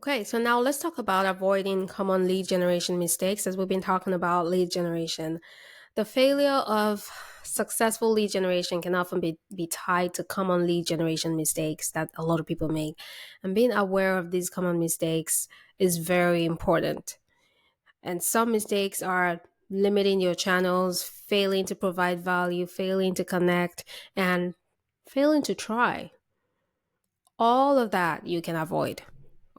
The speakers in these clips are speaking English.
Okay, so now let's talk about avoiding common lead generation mistakes as we've been talking about lead generation. The failure of successful lead generation can often be tied to common lead generation mistakes that a lot of people make. And being aware of these common mistakes is very important. And some mistakes are limiting your channels, failing to provide value, failing to connect, and failing to try. All of that you can avoid.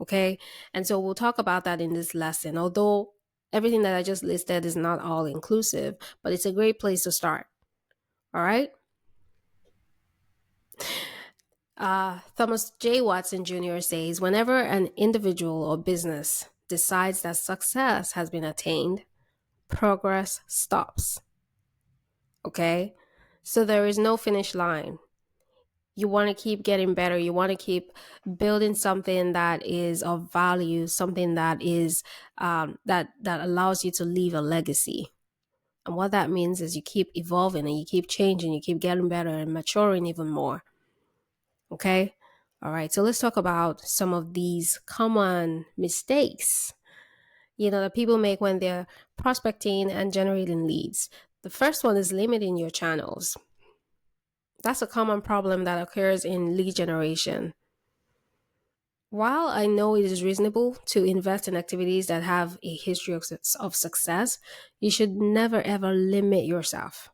Okay. And so we'll talk about that in this lesson. Although everything that I just listed is not all inclusive, but it's a great place to start. All right. Thomas J. Watson Jr. says whenever an individual or business decides that success has been attained, progress stops. Okay. So there is no finish line. You want to keep getting better. You want to keep building something that is of value, something that is that allows you to leave a legacy. And what that means is you keep evolving and you keep changing, you keep getting better and maturing even more. Okay? All right. So let's talk about some of these common mistakes, that people make when they're prospecting and generating leads. The first one is limiting your channels. That's a common problem that occurs in lead generation. While I know it is reasonable to invest in activities that have a history of success, you should never ever limit yourself.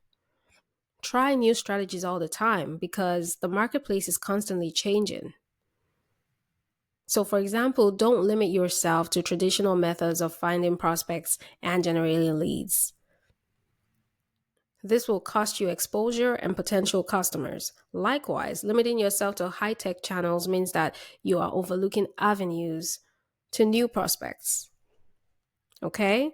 Try new strategies all the time because the marketplace is constantly changing. So, for example, don't limit yourself to traditional methods of finding prospects and generating leads. This will cost you exposure and potential customers. Likewise, limiting yourself to high tech channels means that you are overlooking avenues to new prospects. Okay?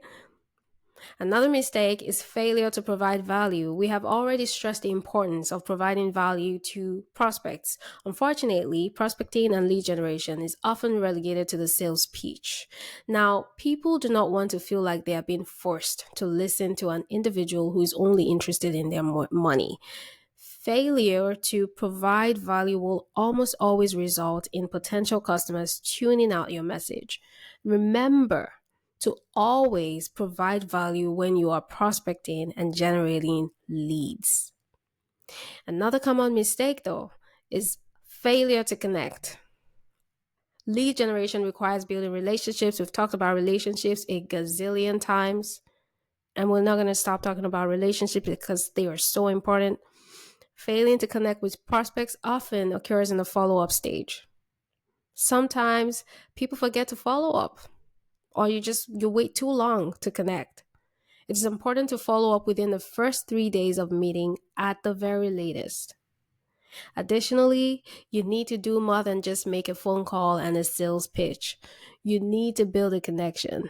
Another mistake is failure to provide value. We have already stressed the importance of providing value to prospects. Unfortunately, prospecting and lead generation is often relegated to the sales pitch. Now, people do not want to feel like they are being forced to listen to an individual who is only interested in their money. Failure to provide value will almost always result in potential customers tuning out your message. Remember to always provide value when you are prospecting and generating leads. Another common mistake, though, is failure to connect. Lead generation requires building relationships. We've talked about relationships a gazillion times, and we're not going to stop talking about relationships because they are so important. Failing to connect with prospects often occurs in the follow-up stage. Sometimes people forget to follow up, or you wait too long to connect. It is important to follow up within the first 3 days of meeting at the very latest. Additionally, you need to do more than just make a phone call and a sales pitch. You need to build a connection.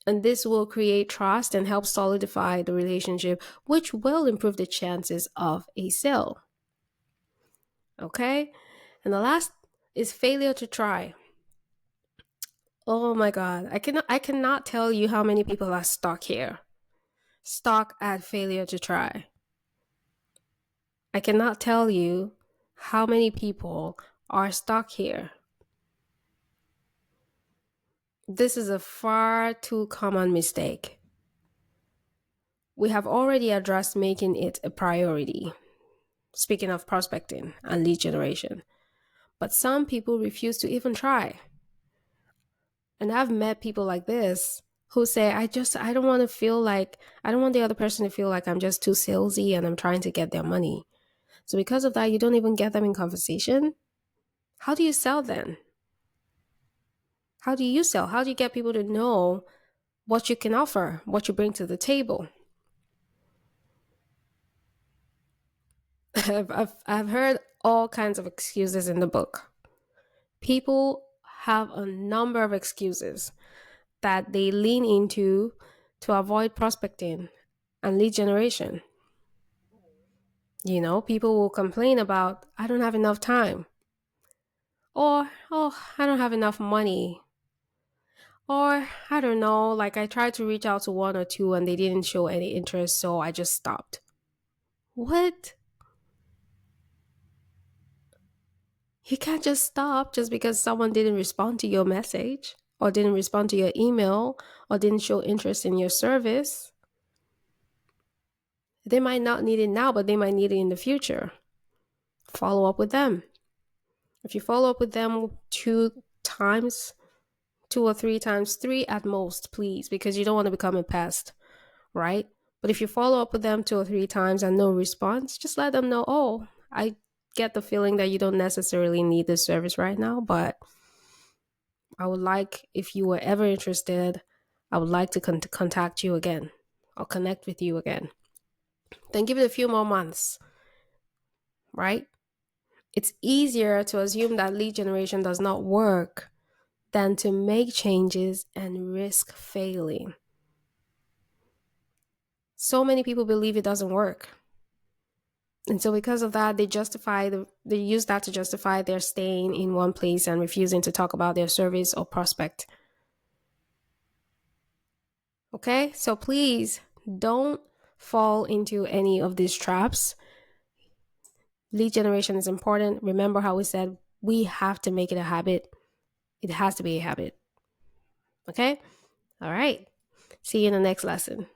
And this will create trust and help solidify the relationship, which will improve the chances of a sale. Okay? And the last is failure to try. Oh my God. I cannot tell you how many people are stuck here. Stuck at failure to try. I cannot tell you how many people are stuck here. This is a far too common mistake. We have already addressed making it a priority. Speaking of prospecting and lead generation. But some people refuse to even try. And I've met people like this who say, I don't want to feel like, I don't want the other person to feel like I'm just too salesy and I'm trying to get their money. So because of that, you don't even get them in conversation. How do you sell then? How do you sell? How do you get people to know what you can offer, what you bring to the table? I've heard all kinds of excuses in the book. People have a number of excuses that they lean into to avoid prospecting and lead generation. People will complain about, I don't have enough time. Or, oh, I don't have enough money. Or, I don't know, like I tried to reach out to one or two and they didn't show any interest, so I just stopped. What? You can't just stop just because someone didn't respond to your message or didn't respond to your email or didn't show interest in your service. They might not need it now, but they might need it in the future. Follow up with them. If you follow up with them 2 times, 2 or 3 times, 3 at most, please, because you don't want to become a pest, right? But if you follow up with them 2 or 3 times and no response, just let them know, oh, I get the feeling that you don't necessarily need this service right now, but I would like, if you were ever interested, I would like to contact you again. I'll connect with you again. Then give it a few more months, right? It's easier to assume that lead generation does not work than to make changes and risk failing. So many people believe it doesn't work. And so because of that, they use that to justify their staying in one place and refusing to talk about their service or prospect. Okay? So please don't fall into any of these traps. Lead generation is important. Remember how we said we have to make it a habit. It has to be a habit. Okay? All right. See you in the next lesson.